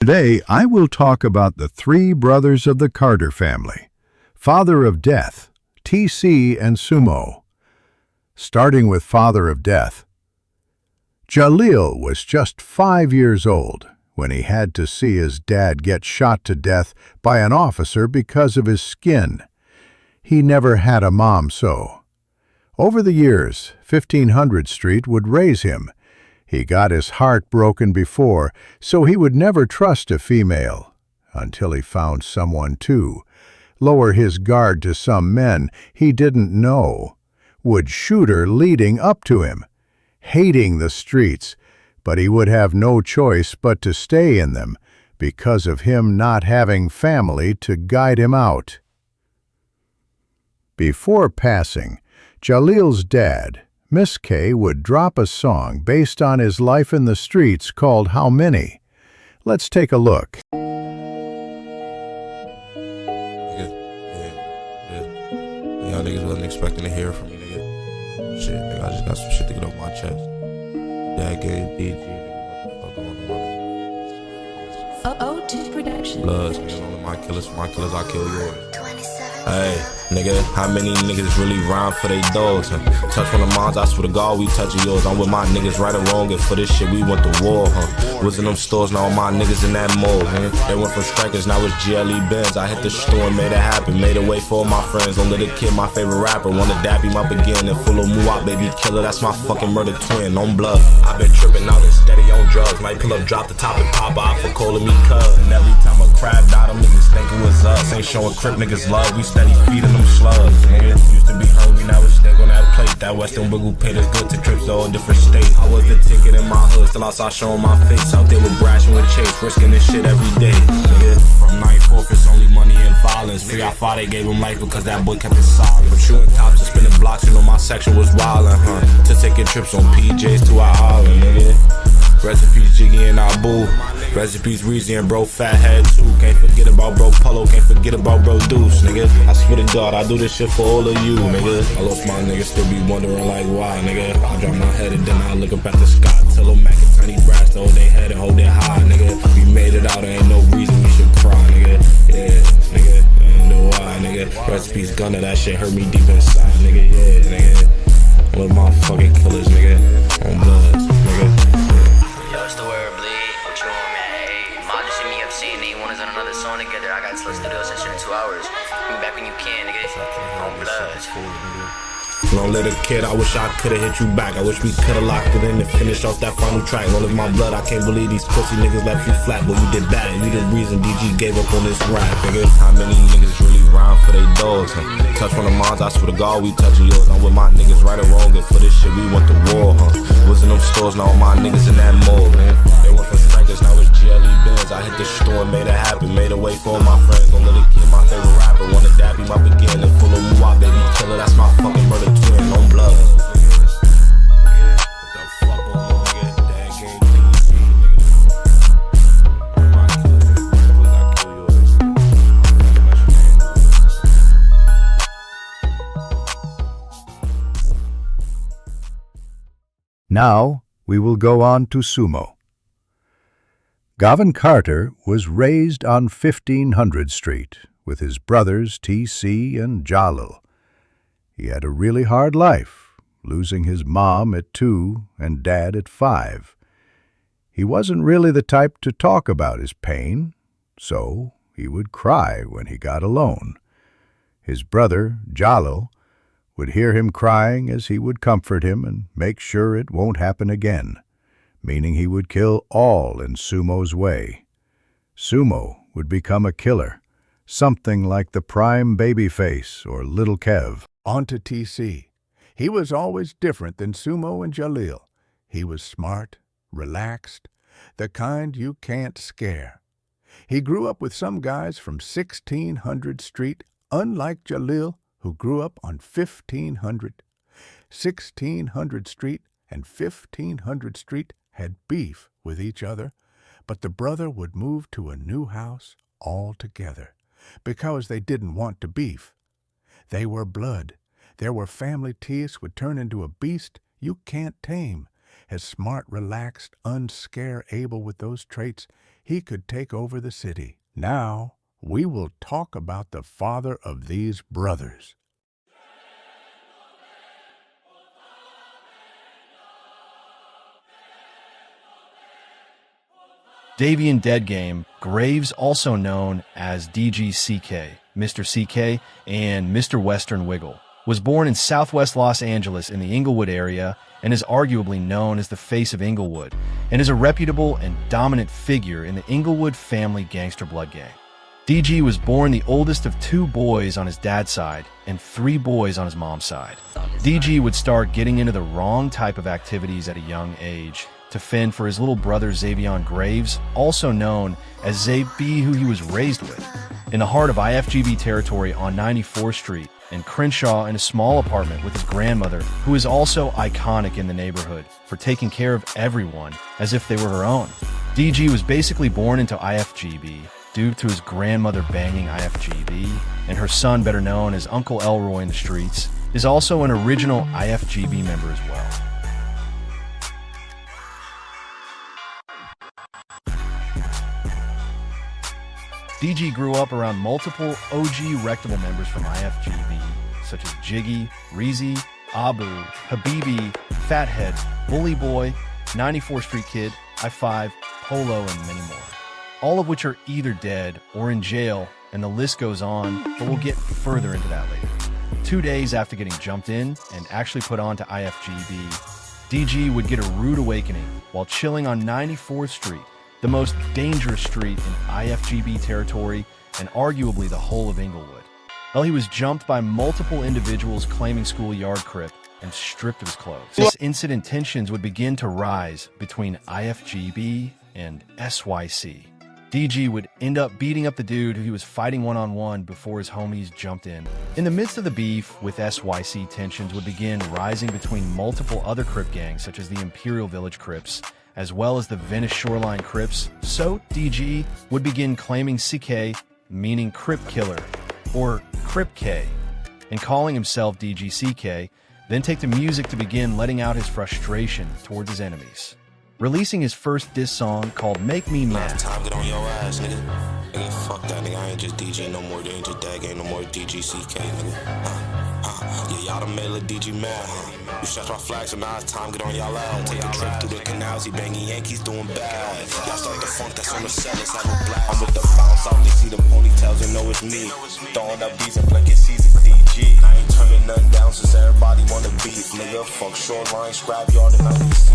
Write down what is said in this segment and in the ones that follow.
Today, I will talk about the three brothers of the Carter family, Father of Death, TC and Sumo. Starting with Father of Death. Jalil was just 5 years old when he had to see his dad get shot to death by an officer because of his skin. He never had a mom so. Over the years, 1500 Street would raise him. He got his heart broken before, so he would never trust a female, until he found someone to lower his guard to some men he didn't know, would shoot her leading up to him, hating the streets, but he would have no choice but to stay in them because of him not having family to guide him out. Before passing, Jalil's dad, Miss K, would drop a song based on his life in the streets called How Many. Let's take a look. Y'all niggas wasn't expecting to hear from me, nigga. Shit, nigga, I just got some shit to get off my chest. Dad gave DG, nigga, what the fuck going on? O2 Production. Bloods, nigga, only my killers, I kill yours. Hey, nigga, how many niggas really rhyme for they dogs? Huh? Touch one of mine, I swear to God, we touching yours. I'm with my niggas right or wrong, and for this shit, we went to war, huh? Was in them stores, now all my niggas in that mall, huh? They went from strikers, now it's GLE Benz. I hit the store and made it happen, made a way for all my friends. Don't let a kid, my favorite rapper, wanna dap him up again. And full of Muwap, baby killer, that's my fucking murder twin, on blood. I been tripping out and steady on drugs. Might pull up, drop the top and pop out for calling me cuz. And every time a crab died, them niggas think it was us. Ain't showing crip niggas love, we steady feeding them slugs, nigga. Used to be hungry, now it's stick on that plate. That Western wiggle paid us good to trips to all different states. I was the ticket in my hood, still outside showing my face. Out there with Brash and with Chase, risking this shit every day, nigga. From 9-4, it's only money and violence. Free our father gave him life because that boy kept it silent. From shooting tops and spinning blocks, you know my section was wildin', huh? To taking trips on PJs to our island, nigga. Recipes Jiggy and Abu. Recipes Reezy and bro Fathead too. Can't forget about bro Polo, can't forget about bro Deuce, nigga. I swear to God, I do this shit for all of you, nigga. I lost my niggas, still be wondering like why, nigga. I drop my head and then I look up at the sky. Tell them Mac and Tiny Brass to hold their head and hold it high, nigga. We made it out, there ain't no reason we should cry, nigga. Yeah, nigga, I don't know why, nigga. Recipes Gunner, that shit hurt me deep inside, nigga. Yeah, nigga. All of my fucking killers, nigga. On bloods, nigga. Another song together. I got to the studio session in 2 hours. Be back when you can, nigga. On bloods. Long little kid, I wish I could've hit you back. I wish we could've locked it in and finished off that final track. All of my blood, I can't believe these pussy niggas left you flat. But you did bad, you the reason DG gave up on this rap, nigga. How many niggas really rhyme for they dogs? Huh? Touch one of mine, I swear to God, we touching yours. I'm with my niggas right or wrong, and for this shit, we went to war, huh? Was in them stores, now all my niggas in that mall, man. They went from strikers, now it's GLE Benz. I hit the store and made it happen, made a way for all my friends. Don't let a kid, my favorite rapper, wanna dap him up again. And full of Muwap, baby killer, that's my fucking murder twin, on blood. Now we will go on to Sumo. Gavin Carter was raised on 1500 Street with his brothers T.C. and Jalil. He had a really hard life, losing his mom at 2 and dad at 5. He wasn't really the type to talk about his pain, so he would cry when he got alone. His brother, Jalil, would hear him crying as he would comfort him and make sure it won't happen again, meaning he would kill all in Sumo's way. Sumo would become a killer, something like the prime Babyface or Little Kev. On to TC. He was always different than Sumo and Jalil. He was smart, relaxed, the kind you can't scare. He grew up with some guys from 1600 Street, unlike Jalil, who grew up on 1500. 1600 Street and 1500 Street had beef with each other, but the brother would move to a new house altogether because they didn't want to beef. They were blood. Their family Tias would turn into a beast you can't tame, As smart, relaxed, unscare-able with those traits, he could take over the city. Now, we will talk about the father of these brothers. Davian Dead Game Graves, also known as DGCK, Mr. CK, and Mr. Western Wiggle, was born in southwest Los Angeles in the Inglewood area and is arguably known as the face of Inglewood and is a reputable and dominant figure in the Inglewood family gangster blood gang. DG was born the oldest of 2 boys on his dad's side and 3 boys on his mom's side. DG would start getting into the wrong type of activities at a young age to fend for his little brother Xavion Graves, also known as Zay-B, who he was raised with, in the heart of IFGB territory on 94th Street in Crenshaw, in a small apartment with his grandmother, who is also iconic in the neighborhood for taking care of everyone as if they were her own. DG was basically born into IFGB due to his grandmother banging IFGB, and her son, better known as Uncle Elroy in the streets, is also an original IFGB member as well. DG grew up around multiple OG Rectable members from IFGB, such as Jiggy, Reezy, Abu, Habibi, Fathead, Bully Boy, 94th Street Kid, I-5, Polo, and many more. All of which are either dead or in jail, and the list goes on, but we'll get further into that later. 2 days after getting jumped in and actually put on to IFGB, DG would get a rude awakening while chilling on 94th Street, the most dangerous street in IFGB territory and arguably the whole of Inglewood. Well, he was jumped by multiple individuals claiming schoolyard crip and stripped of his clothes. This incident tensions would begin to rise between IFGB and SYC. DG would end up beating up the dude who he was fighting one-on-one before his homies jumped in. In the midst of the beef with SYC, tensions would begin rising between multiple other crip gangs such as the Imperial Village Crips, as well as the Venice Shoreline Crips, so DG would begin claiming CK, meaning Crip Killer, or Crip K, and calling himself DGCK, then take to music to begin letting out his frustration towards his enemies. Releasing his first diss song called Make Me Mad. Time get on your ass, nigga. Nigga, fuck that, nigga. I ain't just DJ no more. They ain't just Dead Game no more. DGCK, nigga. Yeah, y'all done made a little DG mad. You stretch my flag, so now it's time get on y'all ass. Take a trip through the canals, he banging Yankees doing bad. Y'all start the funk that's on the set, let's have a blast. I'm with the bounce out, they see the ponytails and know it's me. Throwing up beats and blanket season DG. I ain't turning nothing down since everybody wanna beef, nigga. Fuck Shoreline, Scrapyard, and IBC.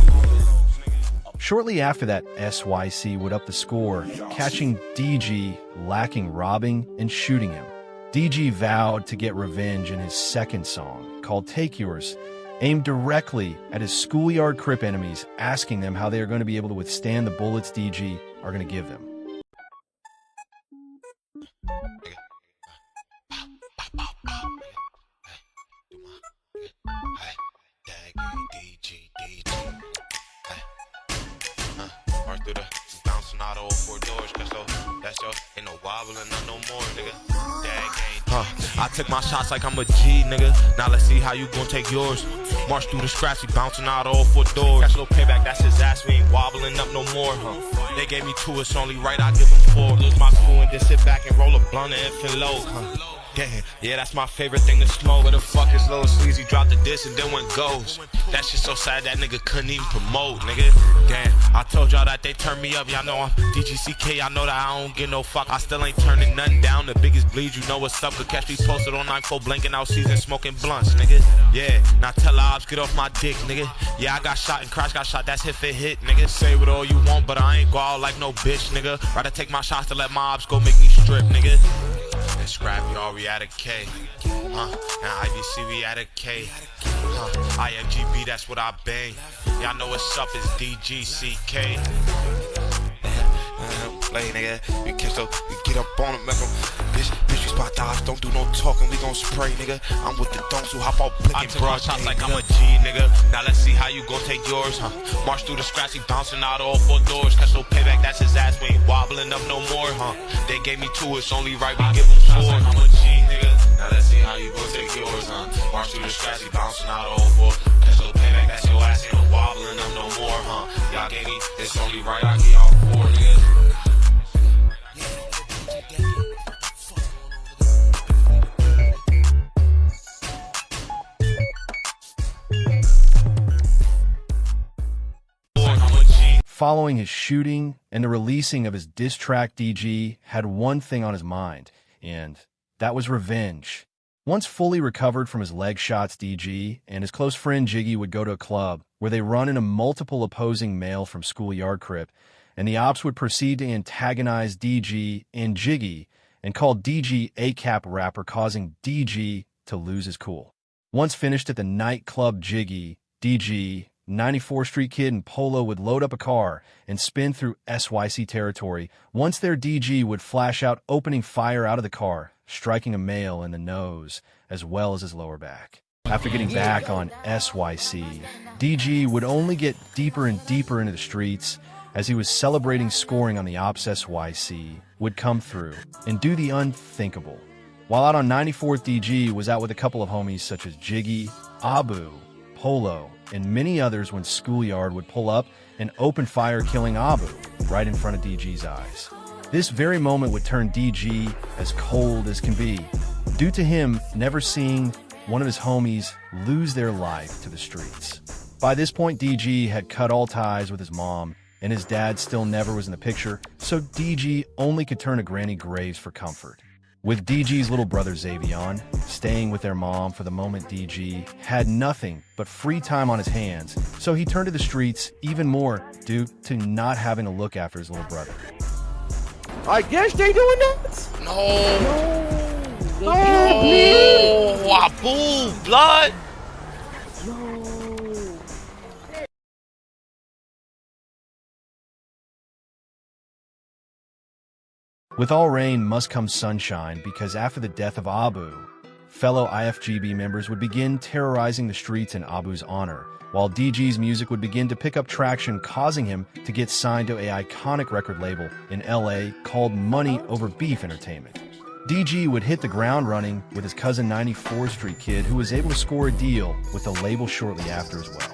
Shortly after that, SYC would up the score, catching DG lacking robbing and shooting him. DG vowed to get revenge in his second song, called Take Yours, aimed directly at his schoolyard crip enemies, asking them how they are going to be able to withstand the bullets DG are going to give them. Through the bouncing out all 4 doors, cause that's yo, ain't no wobbling, no more, nigga. I took my shots like I'm a G, nigga. Now let's see how you gon' take yours. March through the scratch, he bouncing out all 4 doors. Catch a little payback, that's his ass, we ain't wobbling up no more, They gave me 2, it's only right, I give them 4. Lose my cool and just sit back and roll a blunt and infant low, Yeah, that's my favorite thing to smoke. Where the fuck is Lil Sleazy? Drop the diss and then went goes. That shit so sad that nigga couldn't even promote, nigga. Damn, I told y'all that they turned me up. Y'all know I'm DGCK, y'all know that I don't get no fuck. I still ain't turning nothing down. The biggest bleed, you know what's up. Could catch me posted on 9-4 blinking out season, smoking blunts, nigga. Yeah, now tell Ops, get off my dick, nigga. Yeah, I got shot and Crash got shot, that's hit for hit, nigga. Say what all you want, but I ain't go out like no bitch, nigga. Rather take my shots to let my Ops go make me strip, nigga. And Scrapyard, we at a K. And IBC, we at a K. IFGB, that's what I bang. Y'all know what's up, it's DGCK. Play, nigga. We get up on them, make them. Bitch, we spot dives, don't do no talking, we gon' spray, nigga. I'm with the donks who hop out blinking, bro. Shots like I'm a G, nigga. Now let's see how you gon' take yours, March through the scratch, he bouncing out all 4 doors. Catch no payback, that's his ass, we ain't wobbling up no more, They gave me 2, it's only right, we give him 4. I'm a G, nigga. Now let's see how you gon' take yours, March through the scratch, he bouncing out all 4. Catch no payback, that's your ass, ain't no wobbling. fooling them no more, huh? Y'all gave me, it's only right I give y'all 4, nigga. Following his shooting and the releasing of his diss track, DG had one thing on his mind, and that was revenge. Once fully recovered from his leg shots, DG and his close friend Jiggy would go to a club where they run into multiple opposing male from schoolyard crip, and the ops would proceed to antagonize DG and Jiggy and call DG a cap rapper, causing DG to lose his cool. Once finished at the nightclub, Jiggy, DG, 94th Street Kid, and Polo would load up a car and spin through SYC territory. Once there, DG would flash out, opening fire out of the car, striking a male in the nose as well as his lower back. After getting back on SYC, DG would only get deeper and deeper into the streets as he was celebrating scoring on the ops. SYC would come through and do the unthinkable. While out on 94th, DG was out with a couple of homies such as Jiggy, Abu, Polo, and many others when Schoolyard would pull up and open fire, killing Abu right in front of DG's eyes. This very moment would turn DG as cold as can be, due to him never seeing one of his homies lose their life to the streets. By this point, DG had cut all ties with his mom, and his dad still never was in the picture, so DG only could turn to Granny Graves for comfort. With DG's little brother Xavion staying with their mom for the moment, DG had nothing but free time on his hands, so he turned to the streets even more due to not having to look after his little brother. I guess they doing that? No, Abu, blood. With all rain must come sunshine, because after the death of Abu, fellow IFGB members would begin terrorizing the streets in Abu's honor, while DG's music would begin to pick up traction, causing him to get signed to an iconic record label in LA called Money Over Beef Entertainment. DG would hit the ground running with his cousin 94th Street Kid, who was able to score a deal with the label shortly after as well.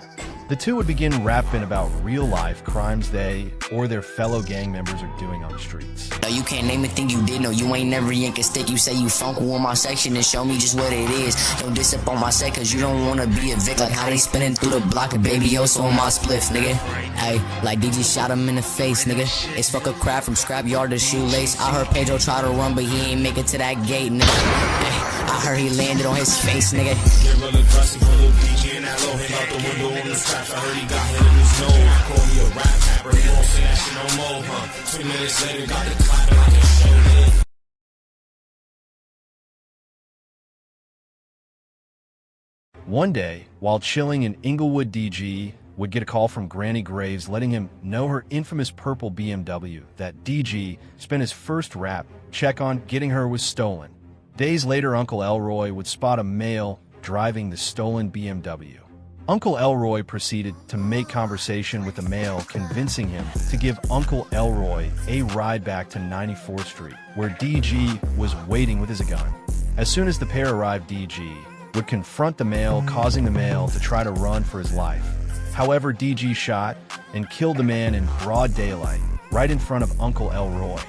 The two would begin rapping about real-life crimes they or their fellow gang members are doing on the streets. No, you can't name a thing you did. No, you ain't never yank a stick. You say you funk on my section and show me just what it is. Don't diss up on my set, cause you don't wanna be a vic. Like how they spinning through the block and baby also on my spliff, nigga. Hey, like DJ shot him in the face, nigga. It's fuck a crap from scrapyard to shoelace. I heard Pedro try to run, but he ain't make it to that gate, nigga. Hey, I heard he landed on his face, nigga. Get real aggressive, a little DJ and that low hang out the window on the scratch. I heard he got hit in his nose. Call me a rap rapper, he won't say that shit no more, huh? 2 minutes later, got the clapping like a show, nigga. One day, while chilling in Inglewood, DG would get a call from Granny Graves letting him know her infamous purple BMW that DG spent his first rap check on getting her was stolen. Days later, Uncle Elroy would spot a male driving the stolen BMW. Uncle Elroy proceeded to make conversation with the male, convincing him to give Uncle Elroy a ride back to 94th Street, where DG was waiting with his gun. As soon as the pair arrived, DG would confront the male, causing the male to try to run for his life. However, DG shot and killed the man in broad daylight, right in front of Uncle Elroy.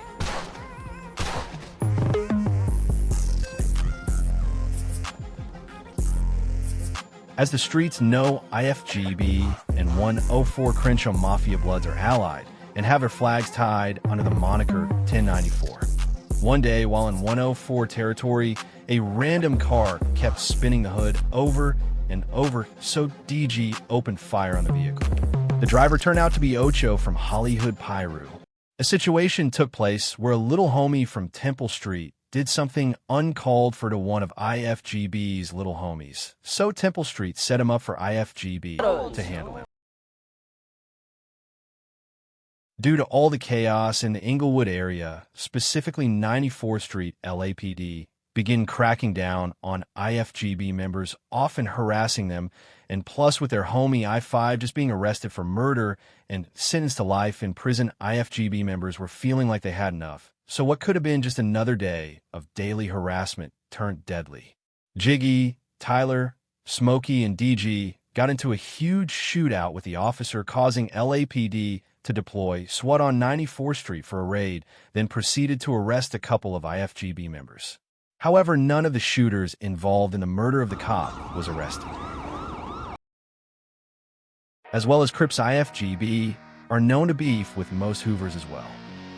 As the streets know, IFGB and 104 Crenshaw Mafia Bloods are allied and have their flags tied under the moniker 1094. One day, while in 104 territory, a random car kept spinning the hood over and over, so DG opened fire on the vehicle. The driver turned out to be Ocho from Hollywood Pyru. A situation took place where a little homie from Temple Street did something uncalled for to one of IFGB's little homies, so Temple Street set him up for IFGB to handle him. Due to all the chaos in the Inglewood area, specifically 94th Street, LAPD begin cracking down on IFGB members, often harassing them, and plus with their homie I-5 just being arrested for murder and sentenced to life in prison, IFGB members were feeling like they had enough. So what could have been just another day of daily harassment turned deadly. Jiggy, Tyler, Smokey, and DG got into a huge shootout with the officer, causing LAPD to deploy SWAT on 94th Street for a raid, then proceeded to arrest a couple of IFGB members. However, none of the shooters involved in the murder of the cop was arrested. As well as Crips, IFGB are known to beef with most Hoovers as well.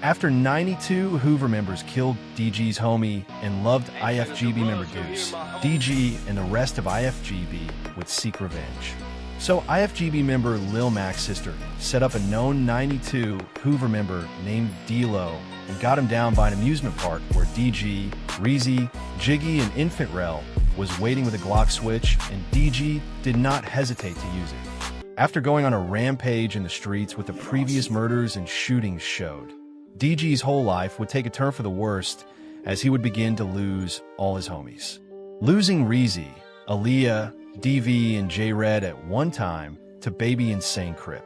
After 92 Hoover members killed DG's homie and loved IFGB member Deuce, DG and the rest of IFGB would seek revenge. So IFGB member Lil Mac's sister set up a known 92 Hoover member named D-Lo and got him down by an amusement park where DG, Reezy, Jiggy, and Infant Rel was waiting with a Glock switch, and DG did not hesitate to use it. After going on a rampage in the streets with the previous murders and shootings showed, DG's whole life would take a turn for the worst as he would begin to lose all his homies. Losing Reezy, Aaliyah, DV, and J-Red at one time to Baby Insane Crip.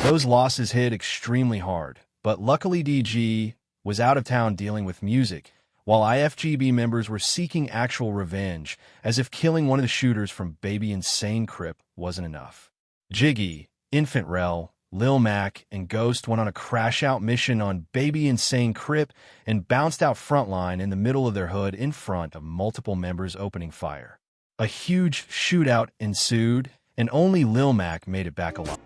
Those losses hit extremely hard, but luckily DG was out of town dealing with music, while IFGB members were seeking actual revenge, as if killing one of the shooters from Baby Insane Crip wasn't enough. Jiggy, Infant Rel, Lil Mac, and Ghost went on a crash-out mission on Baby Insane Crip and bounced out frontline in the middle of their hood in front of multiple members opening fire. A huge shootout ensued, and only Lil Mac made it back alive.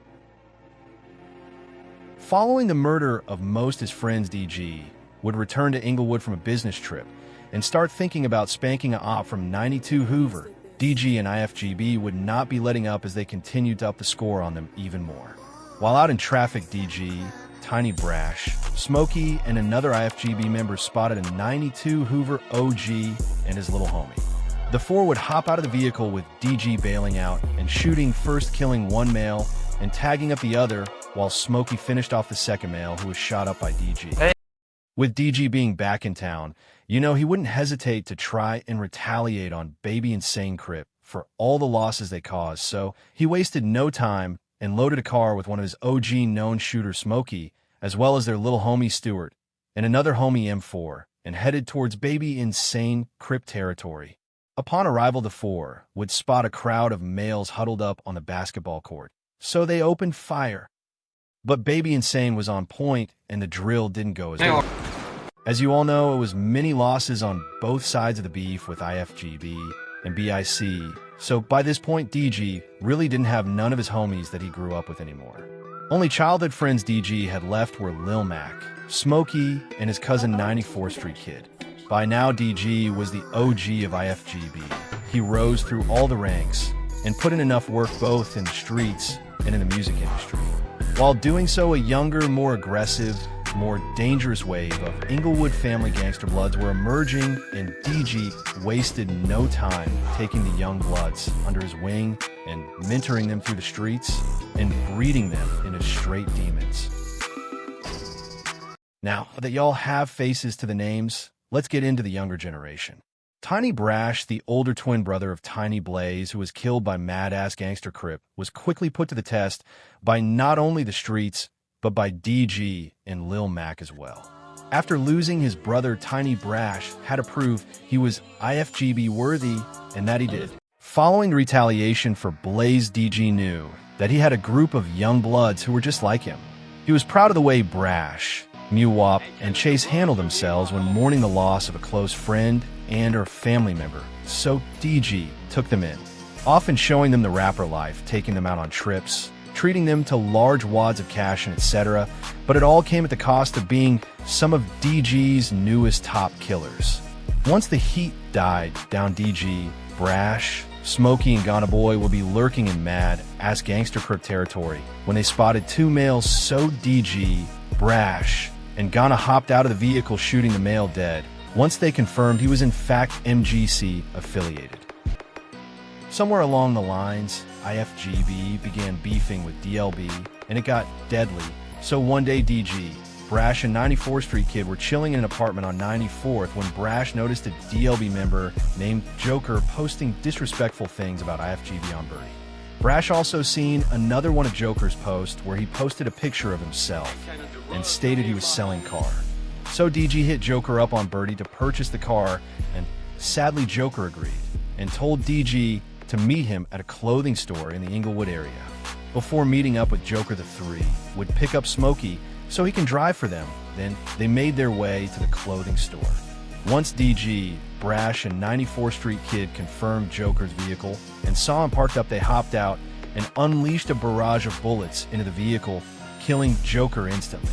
Following the murder of most his friends, DG would return to Inglewood from a business trip and start thinking about spanking an op from 92 Hoover. DG and IFGB would not be letting up as they continued to up the score on them even more. While out in traffic, DG, Tiny Brash, Smokey, and another IFGB member spotted a 92 Hoover OG and his little homie. The four would hop out of the vehicle with DG bailing out and shooting, first killing one male and tagging up the other, while Smokey finished off the second male who was shot up by DG. With DG being back in town, he wouldn't hesitate to try and retaliate on Baby Insane Crip for all the losses they caused, so he wasted no time and loaded a car with one of his OG known shooters, Smokey, as well as their little homie Stewart, and another homie M4, and headed towards Baby Insane Crip territory. Upon arrival, the four would spot a crowd of males huddled up on the basketball court, so they opened fire. But Baby Insane was on point, and the drill didn't go as well. As you all know, it was many losses on both sides of the beef with IFGB and BIC, so by this point DG really didn't have none of his homies that he grew up with anymore. Only childhood friends DG had left were Lil Mac, Smokey, and his cousin 94th Street Kid. By now DG was the OG of IFGB. He rose through all the ranks and put in enough work both in the streets and in the music industry. While doing so, a younger, more aggressive, more dangerous wave of Inglewood family gangster bloods were emerging, and DG wasted no time taking the young bloods under his wing and mentoring them through the streets and breeding them into straight demons. Now that y'all have faces to the names, let's get into the younger generation. Tiny Brash, the older twin brother of Tiny Blaze, who was killed by Mad-Ass Gangster Crip, was quickly put to the test by not only the streets, but by DG and Lil Mac as well. After losing his brother, Tiny Brash had to prove he was IFGB worthy, and that he did. Following the retaliation for Blaze, DG knew that he had a group of young bloods who were just like him. He was proud of the way Brash, Mewop, and Chase handled themselves when mourning the loss of a close friend and or family member, so DG took them in, often showing them the rapper life, taking them out on trips, treating them to large wads of cash and etc., but it all came at the cost of being some of DG's newest top killers. Once the heat died down, DG, Brash, Smokey, and Ghana Boy will be lurking in Mad-Ass Gangster Crip territory when they spotted two males, so DG, Brash, and Ghana hopped out of the vehicle shooting the male dead once they confirmed he was in fact MGC affiliated. Somewhere along the lines, IFGB began beefing with DLB, and it got deadly. So one day DG, Brash, and 94th Street Kid were chilling in an apartment on 94th when Brash noticed a DLB member named Joker posting disrespectful things about IFGB on Birdie. Brash also seen another one of Joker's posts where he posted a picture of himself and stated he was selling car. So DG hit Joker up on Birdie to purchase the car, and sadly Joker agreed and told DG to meet him at a clothing store in the Inglewood area. Before meeting up with Joker, the three would pick up Smokey so he can drive for them. Then they made their way to the clothing store. Once DG, Brash, and 94th Street Kid confirmed Joker's vehicle and saw him parked up, they hopped out and unleashed a barrage of bullets into the vehicle, killing Joker instantly.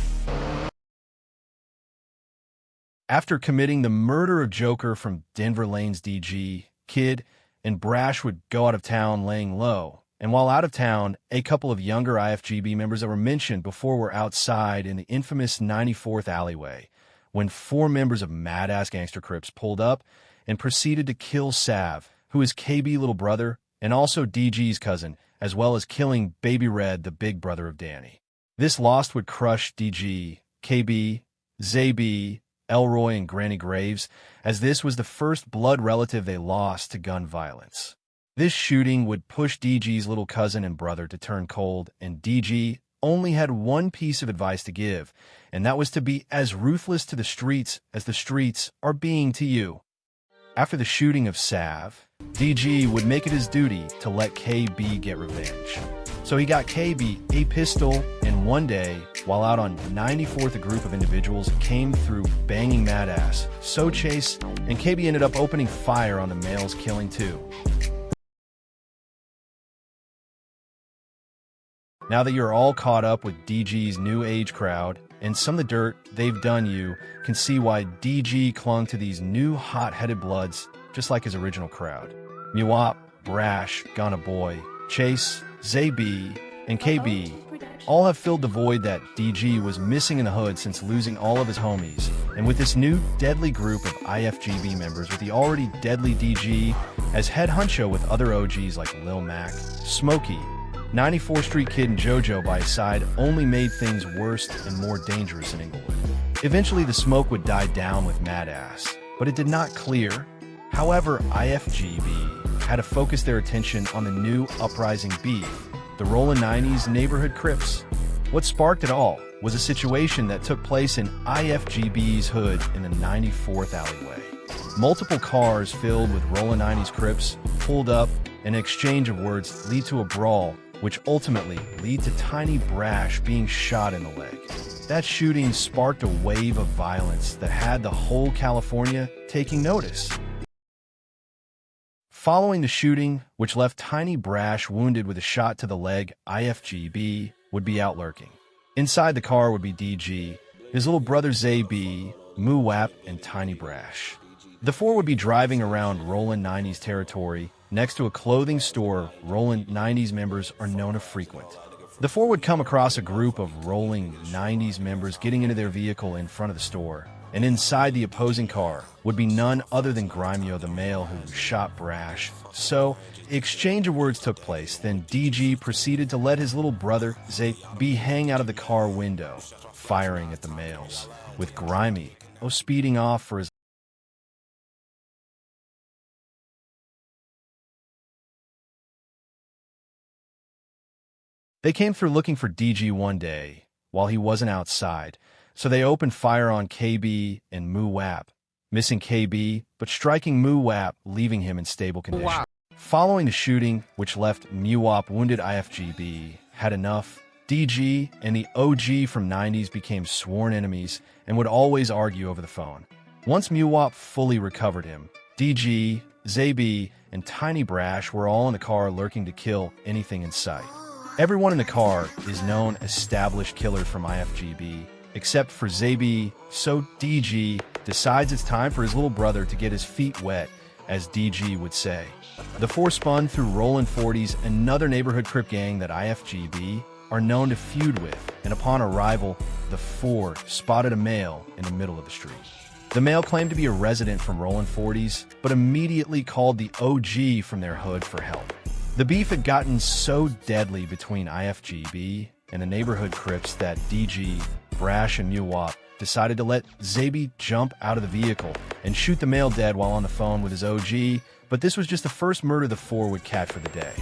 After committing the murder of Joker from Denver Lane's DG, Kid and Brash would go out of town laying low. And while out of town, a couple of younger IFGB members that were mentioned before were outside in the infamous 94th alleyway when 4 members of Mad Ass Gangster Crips pulled up and proceeded to kill Sav, who is KB little brother and also DG's cousin, as well as killing Baby Red, the big brother of Danny. This loss would crush DG, KB, Zaby, Elroy, and Granny Graves, as this was the first blood relative they lost to gun violence. This shooting would push DG's little cousin and brother to turn cold, and DG only had one piece of advice to give, and that was to be as ruthless to the streets as the streets are being to you. After the shooting of Sav, DG would make it his duty to let KB get revenge. So he got KB a pistol, and one day, while out on 94th, a group of individuals came through banging Mad Ass. So Chase and KB ended up opening fire on the males, killing 2. Now that you're all caught up with DG's new age crowd and some of the dirt they've done, you can see why DG clung to these new hot-headed bloods just like his original crowd. Muwop, Brash, Gunna Boy, Chase, Zaby, and KB all have filled the void that DG was missing in the hood since losing all of his homies. And with this new deadly group of IFGB members with the already deadly DG as head honcho with other OGs like Lil Mac, Smokey, 94th Street Kid, and JoJo by his side only made things worse and more dangerous in Inglewood. Eventually the smoke would die down with Mad Ass, but it did not clear. However, IFGB had to focus their attention on the new uprising beef, the Rollin' 90s Neighborhood Crips. What sparked it all was a situation that took place in IFGB's hood in the 94th alleyway. Multiple cars filled with Rollin' 90s Crips pulled up, and an exchange of words lead to a brawl, which ultimately lead to Tiny Brash being shot in the leg. That shooting sparked a wave of violence that had the whole California taking notice. Following the shooting, which left Tiny Brash wounded with a shot to the leg, IFGB would be out lurking. Inside the car would be DG, his little brother Zaby, Muwap, and Tiny Brash. The 4 would be driving around Rollin' 90s territory next to a clothing store Rollin' 90s members are known to frequent. The 4 would come across a group of Rollin' 90s members getting into their vehicle in front of the store, and inside the opposing car would be none other than Grimeo, the male who shot Brash. So, exchange of words took place, then DG proceeded to let his little brother, Zaby, hang out of the car window, firing at the males, with Grimeo speeding off for his They came through looking for DG one day, while he wasn't outside, so they opened fire on KB and Muwap, missing KB, but striking Muwap, leaving him in stable condition. Wow. Following the shooting, which left Muwap wounded, IFGB had enough. DG and the OG from 90s became sworn enemies and would always argue over the phone. Once Muwap fully recovered him, DG, Zaby, and Tiny Brash were all in the car lurking to kill anything in sight. Everyone in the car is known established killers from IFGB, except for Zaby, so DG decides it's time for his little brother to get his feet wet, as DG would say. The 4 spun through Rollin' 40s, another neighborhood Crip gang that IFGB are known to feud with, and upon arrival, the 4 spotted a male in the middle of the street. The male claimed to be a resident from Rollin' 40s, but immediately called the OG from their hood for help. The beef had gotten so deadly between IFGB and the neighborhood Crips that DG, Brash, and Muwap decided to let Zaby jump out of the vehicle and shoot the male dead while on the phone with his OG, but this was just the first murder the 4 would catch for the day.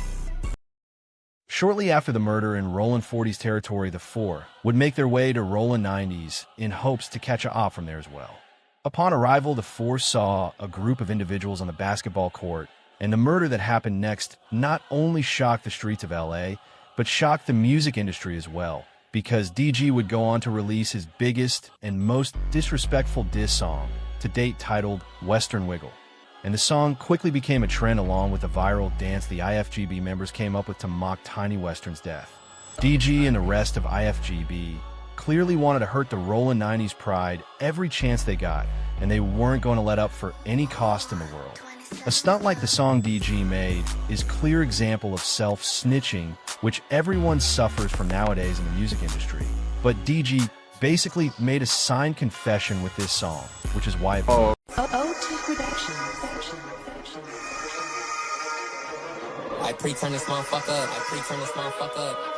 Shortly after the murder in Rollin' 40s territory, the 4 would make their way to Rollin' 90s in hopes to catch a op from there as well. Upon arrival, the 4 saw a group of individuals on the basketball court And the murder that happened next not only shocked the streets of LA, but shocked the music industry as well, because DG would go on to release his biggest and most disrespectful diss song to date, titled Western Wiggle. And the song quickly became a trend along with the viral dance the IFGB members came up with to mock Tiny Western's death. DG and the rest of IFGB clearly wanted to hurt the Rollin' 90s pride every chance they got, and they weren't going to let up for any cost in the world. A stunt like the song DG made is a clear example of self-snitching, which everyone suffers from nowadays in the music industry. But DG basically made a signed confession with this song, which is why it blew. I pre-turn this motherfucker up. I pre-turn this motherfucker up.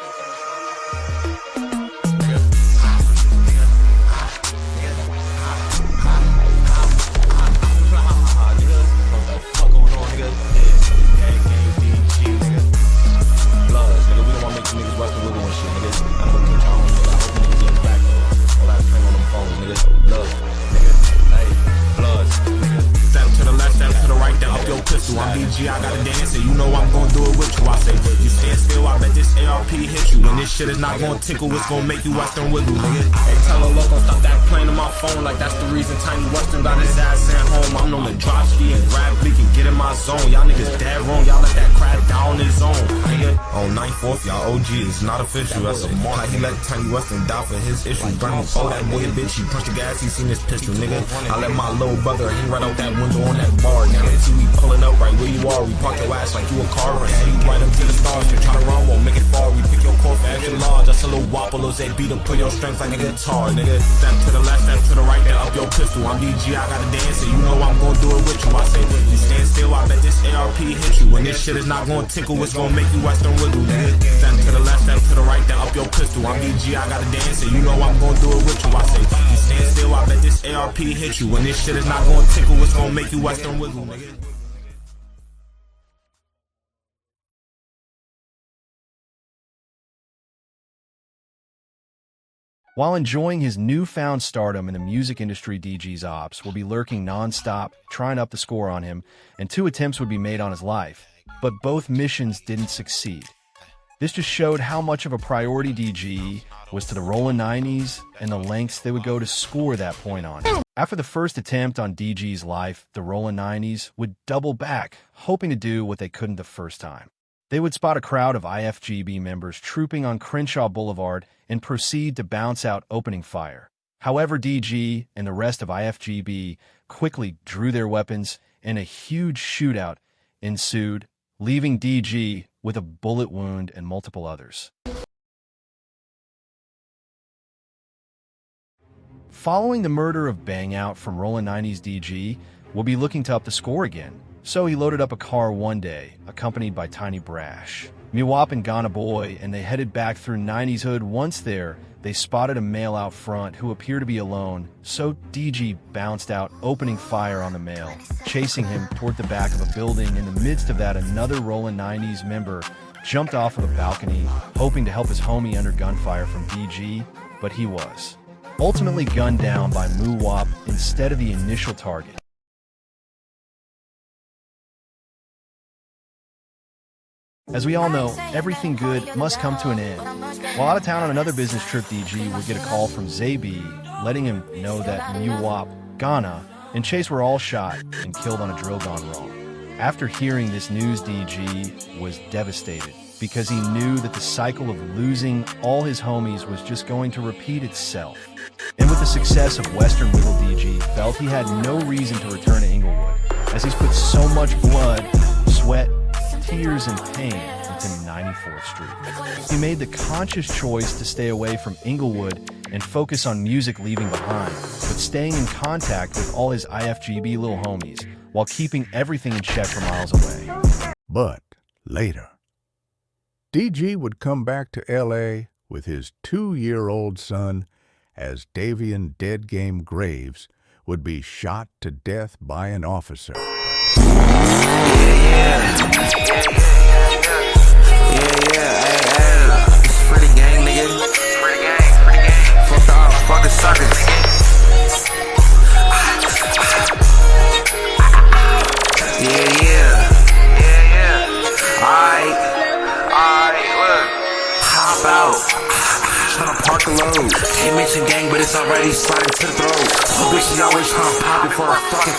I'm DG, I gotta dance, and you know I'm gonna do it with you. I say, you stand still, I bet this ARP hit you. And this shit is not gonna tickle, it's gonna make you Western Wiggle, nigga. Hey, tell her, look, don't stop that playing on my phone, like that's the reason Tiny Western got his ass sent home. I'm known to drop ski and grab bleak and get in my zone. Y'all niggas dead wrong, y'all let that crap down his zone, nigga. On 9/4, y'all OG, it's not official, that's a mark. Like he let Tiny Western die for his issue. Burning, oh, that boy a bitch, he punched the gas, he seen his pistol, nigga. I let my little brother, he right out that window on that bar. Now they see we pulling up right where you are, we park your ass like you a car and see you right up to the stars. You try to run, won't make it far. We pick your core for extra large. That's a little whopper, little say beat up, put your strength like a guitar, nigga. Step to the left, step to the right, then up your pistol. I'm DG, I gotta dance, and you know I'm gonna do it with you. I say, you stand still, I bet this ARP hit you. When this shit is not gonna tickle, it's gonna make you Western Wiggle, nigga. Step to the left, step to the right, then up your pistol. I'm DG, I gotta dance, and you know I'm gonna do it with you. I say, you stand still, I bet this ARP hit you. When this shit is not gonna tickle, it's gonna make you Western Wiggle, nigga. While enjoying his newfound stardom in the music industry, DG's ops will be lurking non-stop, trying up the score on him, and 2 attempts would be made on his life, but both missions didn't succeed. This just showed how much of a priority DG was to the Rollin' 90s and the lengths they would go to score that point on him. After the first attempt on DG's life, the Rollin' 90s would double back, hoping to do what they couldn't the first time. They would spot a crowd of IFGB members trooping on Crenshaw Boulevard and proceed to bounce out opening fire. However, DG and the rest of IFGB quickly drew their weapons and a huge shootout ensued, leaving DG with a bullet wound and multiple others. Following the murder of Bang Out from Rollin' 90s, DG will be looking to up the score again. So he loaded up a car one day, accompanied by Tiny Brash, Muwop and Ghana Boy, and they headed back through 90s Hood. Once there, they spotted a male out front who appeared to be alone, so DG bounced out, opening fire on the male, chasing him toward the back of a building. In the midst of that, another Rollin' 90s member jumped off of a balcony, hoping to help his homie under gunfire from DG, but he was ultimately gunned down by Muwop instead of the initial target. As we all know, everything good must come to an end. While out of town on another business trip, DG would get a call from Zabi, letting him know that Muwop, Ghana, and Chase were all shot and killed on a drill gone wrong. After hearing this news, DG was devastated because he knew that the cycle of losing all his homies was just going to repeat itself. And with the success of Western Wiggle, DG felt he had no reason to return to Inglewood, as he's put so much blood, sweat, tears, and pain into 94th Street. He made the conscious choice to stay away from Inglewood and focus on music leaving behind, but staying in contact with all his IFGB little homies while keeping everything in check for miles away. But later, DG would come back to L.A. with his 2-year-old son as Davian Dead Game Graves would be shot to death by an officer. Pretty gang, nigga. Fuck all fucking suckers. Yeah. fuck a load. Can't mention gang, but it's already sliding to the throat. Bitch, she always tryna pop it for a fucking